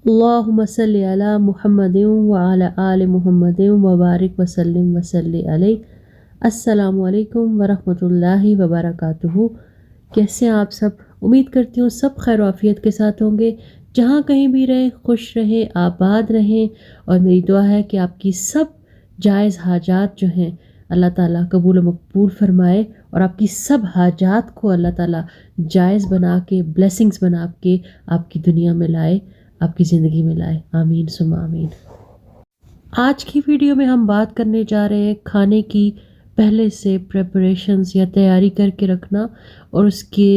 अल्लाहुम्मा सल्लि अला मुहम्मदिन व अला आलि मुहम्मदिन व बारिक व सल्लिम व सल्लि अलैहि। अस्सलामु अलैकुम व रहमतुल्लाहि व बरकातुहू। कैसे हैं आप सब? उम्मीद करती हूँ सब खैर आफियत के साथ होंगे। जहाँ कहीं भी रहें खुश रहें, आबाद रहें। और मेरी दुआ है कि आपकी सब जायज़ हाजात जो हैं अल्लाह ताला कबूल व मकबूल फरमाए और आपकी सब हाजात को अल्लाह ताला जायज़ बना के, ब्लेसिंग्स बना के आपकी दुनिया में लाए, आपकी ज़िंदगी में लाए। आमीन सुम्मा आमीन। आज की वीडियो में हम बात करने जा रहे हैं खाने की पहले से प्रिपरेशंस या तैयारी करके रखना और उसके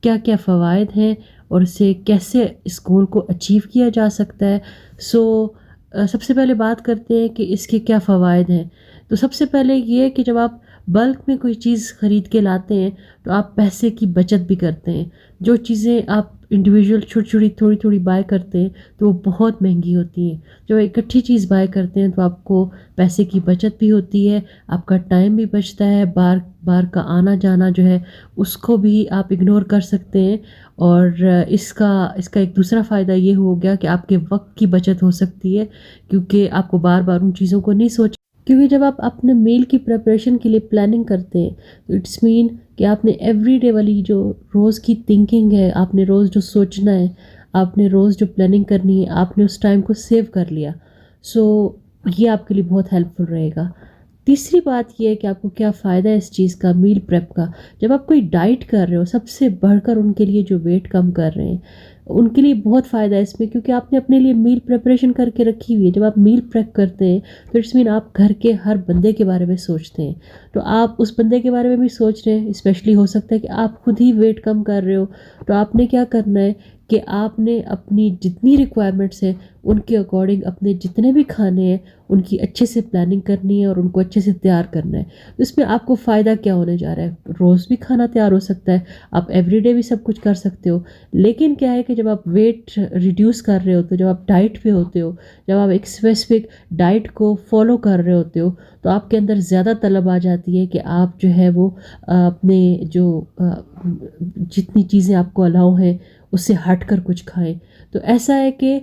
क्या क्या फ़वाइद हैं और उसे कैसे इस गोल को अचीव किया जा सकता है। सबसे पहले बात करते हैं कि इसके क्या फ़वाइद हैं। तो सबसे पहले ये है कि जब आप बल्क में कोई चीज़ ख़रीद के लाते हैं तो आप पैसे की बचत भी करते हैं। जो चीज़ें आप इंडिविजुअल छोटी छोटी थोड़ी थोड़ी बाय करते हैं तो वो बहुत महंगी होती हैं। जब इकट्ठी चीज़ बाय करते हैं तो आपको पैसे की बचत भी होती है, आपका टाइम भी बचता है, बार बार का आना जाना जो है उसको भी आप इग्नोर कर सकते हैं। और इसका इसका एक दूसरा फ़ायदा ये हो गया कि आपके वक्त की बचत हो सकती है, क्योंकि आपको बार बार उन चीज़ों को नहीं सोच, क्योंकि जब आप अपने मील की प्रिपरेशन के लिए प्लानिंग करते हैं तो इट्स मीन कि आपने एवरीडे वाली जो रोज़ की थिंकिंग है, आपने रोज़ जो सोचना है, आपने रोज़ जो प्लानिंग करनी है, आपने उस टाइम को सेव कर लिया। सो ये आपके लिए बहुत हेल्पफुल रहेगा। तीसरी बात ये है कि आपको क्या फ़ायदा है इस चीज़ का, मील प्रेप का। जब आप कोई डाइट कर रहे हो, सबसे बढ़कर उनके लिए जो वेट कम कर रहे हैं उनके लिए बहुत फ़ायदा है इसमें, क्योंकि आपने अपने लिए मील प्रिपरेशन करके रखी हुई है। जब आप मील प्रेप करते हैं तो इट्स मीन आप घर के हर बंदे के बारे में सोचते हैं। तो आप उस बंदे के बारे में भी सोच रहे हैं। स्पेशली हो सकता है कि आप खुद ही वेट कम कर रहे हो, तो आपने क्या करना है कि आपने अपनी जितनी रिक्वायरमेंट्स हैं उनके अकॉर्डिंग अपने जितने भी खाने हैं उनकी अच्छे से प्लानिंग करनी है और उनको अच्छे से तैयार करना है। तो इसमें आपको फ़ायदा क्या होने जा रहा है? रोज़ भी खाना तैयार हो सकता है, आप एवरीडे भी सब कुछ कर सकते हो। लेकिन क्या है कि जब आप वेट रिड्यूस कर रहे होते हो, जब आप डाइट पे होते हो, जब आप एक स्पेसिफिक डाइट को फॉलो कर रहे होते हो, तो आपके अंदर ज़्यादा तलब आ जाती है कि आप जो है वो अपने जो जितनी चीज़ें आपको अलाउ हैं उससे हट कर कुछ खाएं। तो ऐसा है कि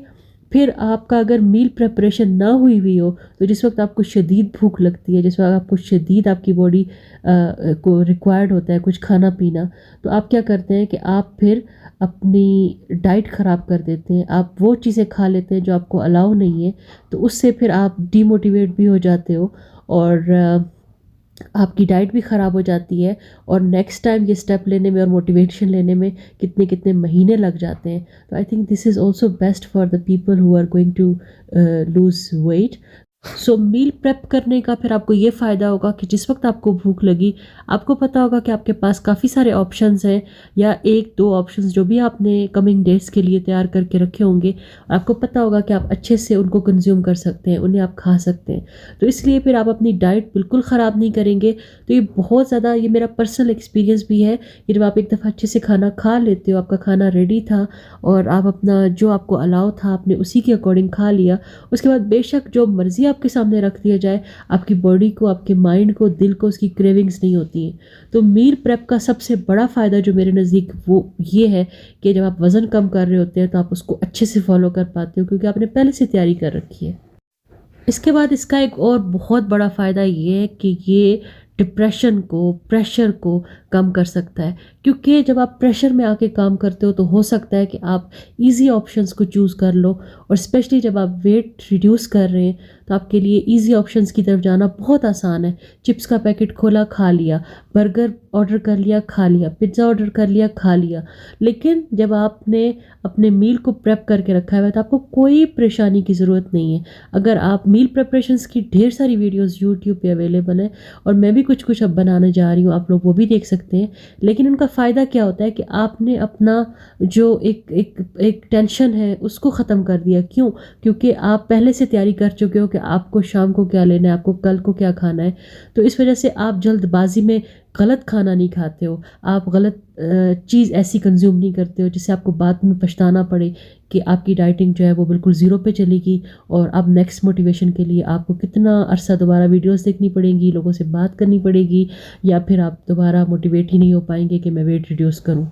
फिर आपका अगर मील प्रिपरेशन ना हुई हुई हो तो जिस वक्त आपको शदीद भूख लगती है, जिस वक्त आपको शदीद आपकी बॉडी को रिक्वायर्ड होता है कुछ खाना पीना, तो आप क्या करते हैं कि आप फिर अपनी डाइट ख़राब कर देते हैं। आप वो चीज़ें खा लेते हैं जो आपको अलाउ नहीं है, तो उससे फिर आप डीमोटिवेट भी हो जाते हो और आपकी डाइट भी ख़राब हो जाती है। और नेक्स्ट टाइम ये स्टेप लेने में और मोटिवेशन लेने में कितने कितने महीने लग जाते हैं। तो I think this is also best for the people who are going to lose weight. Meal prep करने का फिर आपको ये फ़ायदा होगा कि जिस वक्त आपको भूख लगी, आपको पता होगा कि आपके पास काफ़ी सारे ऑप्शंस हैं, या एक दो ऑप्शंस जो भी आपने कमिंग डेज़ के लिए तैयार करके रखे होंगे, आपको पता होगा कि आप अच्छे से उनको कंज्यूम कर सकते हैं, उन्हें आप खा सकते हैं। तो इसलिए फिर आप अपनी डाइट बिल्कुल ख़राब नहीं करेंगे। तो ये बहुत ज़्यादा, ये मेरा पर्सनल एक्सपीरियंस भी है कि जब आप एक दफ़ा अच्छे से खाना खा लेते हो, आपका खाना रेडी था और आप अपना जो आपको अलाउ था आपने उसी के अकॉर्डिंग खा लिया, उसके बाद बेशक जो मर्ज़ी आपके सामने रख दिया जाए, आपकी बॉडी को, आपके माइंड को, दिल को उसकी क्रेविंग्स नहीं होती हैं। तो मील प्रेप का सबसे बड़ा फ़ायदा जो मेरे नज़दीक वो ये है कि जब आप वज़न कम कर रहे होते हैं तो आप उसको अच्छे से फॉलो कर पाते हो, क्योंकि आपने पहले से तैयारी कर रखी है। इसके बाद इसका एक और बहुत बड़ा फ़ायदा ये है कि ये डिप्रेशन को, प्रेशर को कम कर सकता है। क्योंकि जब आप प्रेशर में आके काम करते हो तो हो सकता है कि आप इजी ऑप्शंस को चूज़ कर लो, और स्पेशली जब आप वेट रिड्यूस कर रहे हैं तो आपके लिए इजी ऑप्शंस की तरफ जाना बहुत आसान है। चिप्स का पैकेट खोला, खा लिया, बर्गर ऑर्डर कर लिया, खा लिया, पिज़्ज़ा ऑर्डर कर लिया, खा लिया। लेकिन जब आपने अपने मील को प्रेप करके रखा है तो आपको कोई परेशानी की ज़रूरत नहीं है। अगर आप मील प्रिपरेशंस की ढेर सारी वीडियोस यूट्यूब पे अवेलेबल है, और मैं भी कुछ कुछ अब बनाने जा रही हूँ, आप लोग वो भी देख सकते हैं। लेकिन उनका फ़ायदा क्या होता है कि आपने अपना जो एक टेंशन है उसको ख़त्म कर दिया। क्यों? क्योंकि आप पहले से तैयारी कर चुके हो कि आपको शाम को क्या लेना है, आपको कल को क्या खाना है। तो इस वजह से आप जल्दबाजी में गलत खाना नहीं खाते हो, आप गलत चीज़ ऐसी कंज्यूम नहीं करते हो जिससे आपको बाद में पछताना पड़े कि आपकी डाइटिंग जो है वो बिल्कुल ज़ीरो पे चलेगी, और अब नेक्स्ट मोटिवेशन के लिए आपको कितना अरसा दोबारा वीडियोस देखनी पड़ेंगी, लोगों से बात करनी पड़ेगी, या फिर आप दोबारा मोटिवेट ही नहीं हो पाएंगे कि मैं वेट रिड्यूस करूं।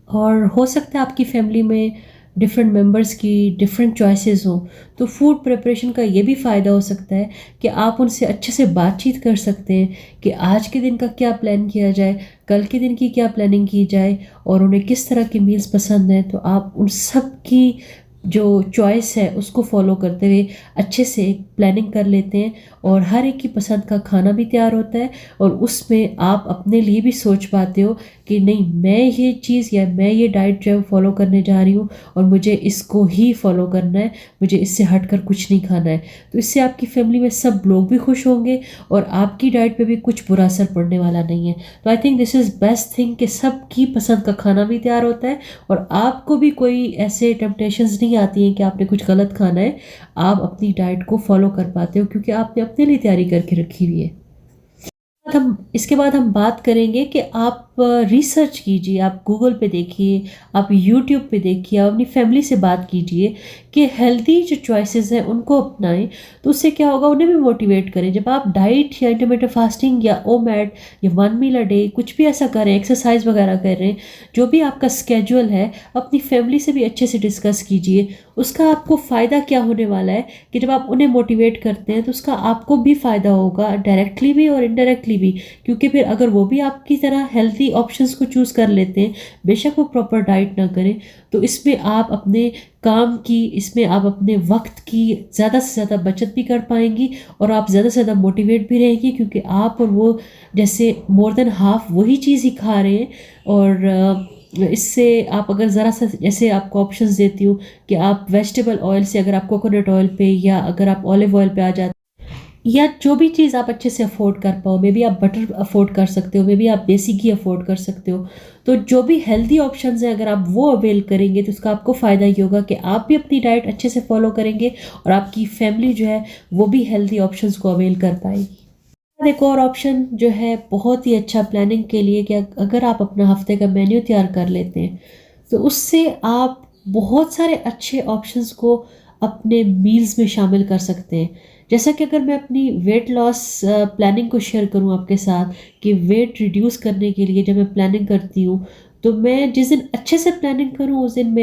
और हो सकता है आपकी फैमिली में डिफरेंट मेंबर्स की डिफरेंट चॉइसेस हों, तो फूड प्रिपरेशन का ये भी फ़ायदा हो सकता है कि आप उनसे अच्छे से बातचीत कर सकते हैं कि आज के दिन का क्या प्लान किया जाए, कल के दिन की क्या प्लानिंग की जाए, और उन्हें किस तरह की मील्स पसंद हैं। तो आप उन सब की जो चॉइस है उसको फॉलो करते हुए अच्छे से एक प्लानिंग कर लेते हैं, और हर एक की पसंद का खाना भी तैयार होता है, और उसमें आप अपने लिए भी सोच पाते हो कि नहीं, मैं ये चीज़ या मैं ये डाइट जो है फॉलो करने जा रही हूँ और मुझे इसको ही फॉलो करना है, मुझे इससे हटकर कुछ नहीं खाना है। तो इससे आपकी फैमिली में सब लोग भी खुश होंगे और आपकी डाइट पे भी कुछ बुरा असर पड़ने वाला नहीं है। तो I think this is best thing कि सबकी पसंद का खाना भी तैयार होता है और आपको भी कोई ऐसे टेम्पटेशंस नहीं आती हैं कि आपने कुछ गलत खाना है। आप अपनी डाइट को फॉलो कर पाते हो क्योंकि आपने अपने लिए तैयारी करके रखी हुई है। हम इसके बाद हम बात करेंगे कि आप रिसर्च कीजिए, आप गूगल पे देखिए, आप यूट्यूब पे देखिए, आप अपनी फैमिली से बात कीजिए कि हेल्दी जो चॉइसेस हैं उनको अपनाएं। तो उससे क्या होगा, उन्हें भी मोटिवेट करें। जब आप डाइट या इंटरमिटेंट फास्टिंग या ओमैड या 1 मील अ डे कुछ भी ऐसा करें, एक्सरसाइज वगैरह करें, जो भी आपका स्केड्यूल है अपनी फैमिली से भी अच्छे से डिस्कस कीजिए। उसका आपको फ़ायदा क्या होने वाला है कि जब आप उन्हें मोटिवेट करते हैं तो उसका आपको भी फ़ायदा होगा, डायरेक्टली भी और इनडायरेक्टली भी। क्योंकि फिर अगर वो भी आपकी तरह हेल्थी ऑप्शंस को चूज़ कर लेते हैं, बेशक वो प्रॉपर डाइट ना करें, तो इसमें आप अपने काम की, इसमें आप अपने वक्त की ज़्यादा से ज़्यादा बचत भी कर पाएंगी और आप ज़्यादा से ज़्यादा मोटिवेट भी रहेंगी, क्योंकि आप और वो जैसे मोर देन हाफ वही चीज़ ही खा रहे हैं। और इससे आप अगर ज़रा सा, जैसे आपको ऑप्शंस देती हूँ कि आप वेजिटेबल ऑयल से अगर आप कोकोनट ऑयल पे या अगर आप ऑलिव ऑयल पे आ जाते, या जो भी चीज़ आप अच्छे से अफोर्ड कर पाओ, मे बी आप बटर अफोर्ड कर सकते हो, मे बी आप देसी घी अफोर्ड कर सकते हो, तो जो भी हेल्दी ऑप्शंस हैं अगर आप वो अवेल करेंगे तो उसका आपको फ़ायदा ये होगा कि आप भी अपनी डाइट अच्छे से फॉलो करेंगे और आपकी फैमिली जो है वो भी हेल्दी ऑप्शंस को अवेल कर पाएगी। एक और ऑप्शन जो है बहुत ही अच्छा प्लानिंग के लिए, कि अगर आप अपना हफ्ते का मेन्यू तैयार कर लेते हैं तो उससे आप बहुत सारे अच्छे ऑप्शंस को अपने मील्स में शामिल कर सकते हैं। जैसा कि अगर मैं अपनी वेट लॉस प्लानिंग को शेयर करूं आपके साथ, कि वेट रिड्यूस करने के लिए जब मैं प्लानिंग करती हूँ, तो मैं जिस दिन अच्छे से प्लानिंग करूँ उस दिन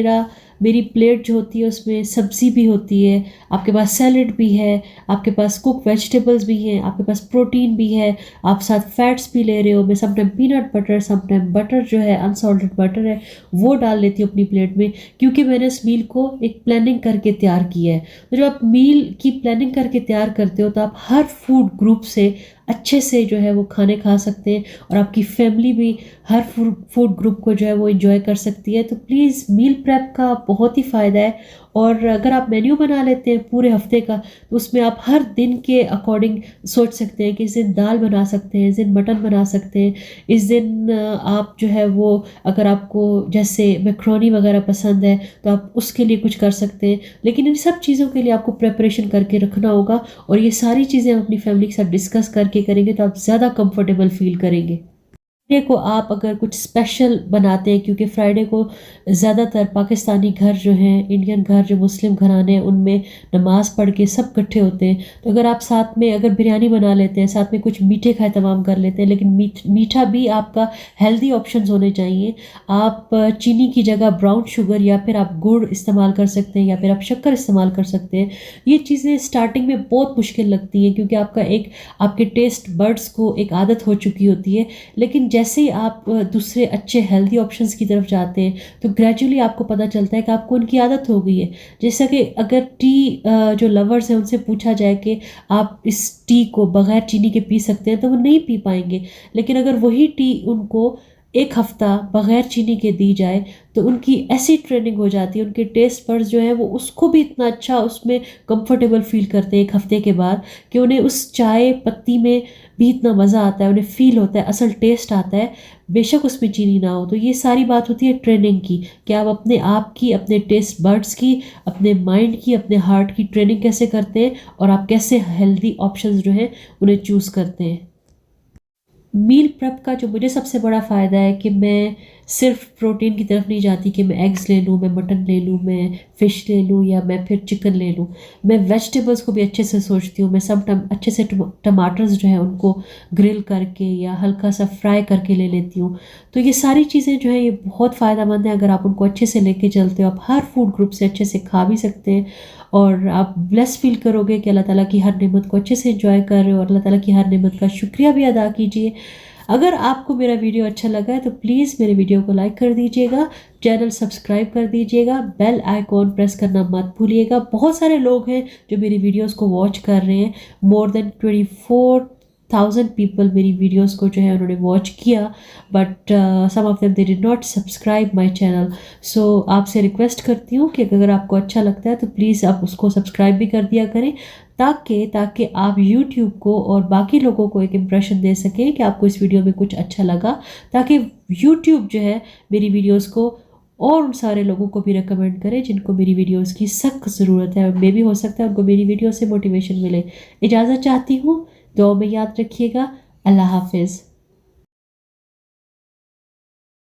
मेरी प्लेट जो होती है उसमें सब्ज़ी भी होती है, आपके पास सैलड भी है, आपके पास कुक वेजिटेबल्स भी हैं, आपके पास प्रोटीन भी है, आप साथ फैट्स भी ले रहे हो। मैं sometime peanut butter, sometime butter जो है अनसॉल्टेड बटर है वो डाल लेती हूँ अपनी प्लेट में, क्योंकि मैंने इस मील को एक प्लानिंग करके तैयार किया है। तो जब आप मील की प्लानिंग करके तैयार करते हो तो आप हर फूड ग्रुप से अच्छे से जो है वो खाने खा सकते हैं और आपकी फैमिली भी हर फूड ग्रुप को जो है वो एंजॉय कर सकती है। तो प्लीज़ मील प्रेप का बहुत ही फ़ायदा है। और अगर आप मेन्यू बना लेते हैं पूरे हफ्ते का, तो उसमें आप हर दिन के अकॉर्डिंग सोच सकते हैं कि इस दिन दाल बना सकते हैं, इस दिन मटन बना सकते हैं, इस दिन आप जो है वो, अगर आपको जैसे मैक्रोनी वगैरह पसंद है तो आप उसके लिए कुछ कर सकते हैं। लेकिन इन सब चीज़ों के लिए आपको प्रेपरेशन करके रखना होगा, और ये सारी चीज़ें आप अपनी फैमिली के साथ डिस्कस करके करेंगे तो आप ज़्यादा कंफर्टेबल फील करेंगे। फ्राइडे को आप अगर कुछ स्पेशल बनाते हैं, क्योंकि फ्राइडे को ज़्यादातर पाकिस्तानी घर जो हैं, इंडियन घर जो मुस्लिम घराने हैं, उनमें नमाज़ पढ़ के सब इकट्ठे होते हैं। तो अगर आप साथ में अगर बिरयानी बना लेते हैं, साथ में कुछ मीठे का एहतमाम कर लेते हैं, लेकिन मीठा भी आपका हेल्दी ऑप्शंस होने चाहिए। आप चीनी की जगह ब्राउन शुगर या फिर आप गुड़ इस्तेमाल कर सकते हैं, या फिर आप शक्कर इस्तेमाल कर सकते हैं। ये चीज़ें स्टार्टिंग में बहुत मुश्किल लगती हैं क्योंकि आपके टेस्ट बर्ड्स को एक आदत हो चुकी होती है, लेकिन जैसे ही आप दूसरे अच्छे हेल्दी ऑप्शंस की तरफ जाते हैं तो ग्रेजुअली आपको पता चलता है कि आपको उनकी आदत हो गई है। जैसा कि अगर टी जो लवर्स हैं उनसे पूछा जाए कि आप इस टी को बगैर चीनी के पी सकते हैं, तो वो नहीं पी पाएंगे। लेकिन अगर वही टी उनको एक हफ्ता बगैर चीनी के दी जाए तो उनकी ऐसी ट्रेनिंग हो जाती है, उनके टेस्ट बड्स जो है वो उसको भी इतना अच्छा उसमें कंफर्टेबल फील करते हैं एक हफ्ते के बाद, कि उन्हें उस चाय पत्ती में भी इतना मज़ा आता है, उन्हें फील होता है, असल टेस्ट आता है, बेशक उसमें चीनी ना हो। तो ये सारी बात होती है ट्रेनिंग की, कि आप अपने आप की, अपने टेस्ट बड्स की, अपने माइंड की, अपने हार्ट की ट्रेनिंग कैसे करते हैं और आप कैसे हेल्दी ऑप्शंस जो हैं उन्हें चूज़ करते हैं। मील प्रेप का जो मुझे सबसे बड़ा फ़ायदा है कि मैं सिर्फ प्रोटीन की तरफ नहीं जाती कि मैं एग्स ले लूँ, मैं मटन ले लूँ, मैं फ़िश ले लूँ या मैं फिर चिकन ले लूँ। मैं वेजिटेबल्स को भी अच्छे से सोचती हूँ। मैं अच्छे से टमाटर्स जो है उनको ग्रिल करके या हल्का सा फ्राई करके ले लेती हूँ। तो ये सारी चीज़ें जो है ये बहुत फ़ायदेमंद है। अगर आप उनको अच्छे से लेके चलते हो, आप हर फूड ग्रुप से अच्छे से खा भी सकते हैं और आप ब्लेस फील करोगे कि अल्लाह ताला की हर नेमत को अच्छे से एंजॉय कर रहे हो और अल्लाह ताला की हर नेमत का शुक्रिया भी अदा कीजिए। अगर आपको मेरा वीडियो अच्छा लगा है तो प्लीज़ मेरे वीडियो को लाइक कर दीजिएगा, चैनल सब्सक्राइब कर दीजिएगा, बेल आइकॉन प्रेस करना मत भूलिएगा। बहुत सारे लोग हैं जो मेरी वीडियोस को वॉच कर रहे हैं। मोर देन 24,000 पीपल मेरी वीडियोस को जो है उन्होंने वॉच किया, but some of them they did not subscribe my channel. So आपसे रिक्वेस्ट करती हूँ कि अगर आपको अच्छा लगता है तो प्लीज़ आप उसको सब्सक्राइब भी कर दिया करें, ताकि आप YouTube को और बाकी लोगों को एक इम्प्रेशन दे सकें कि आपको इस वीडियो में कुछ अच्छा लगा, ताकि YouTube जो है मेरी वीडियोस को और उन सारे लोगों को भी रिकमेंड करें जिनको मेरी वीडियोस की सख्त ज़रूरत है। मे भी हो सकता है उनको मेरी वीडियो से मोटिवेशन मिले। इजाज़त चाहती हूँ, दुआ में याद रखिएगा। अल्लाह हाफिज़।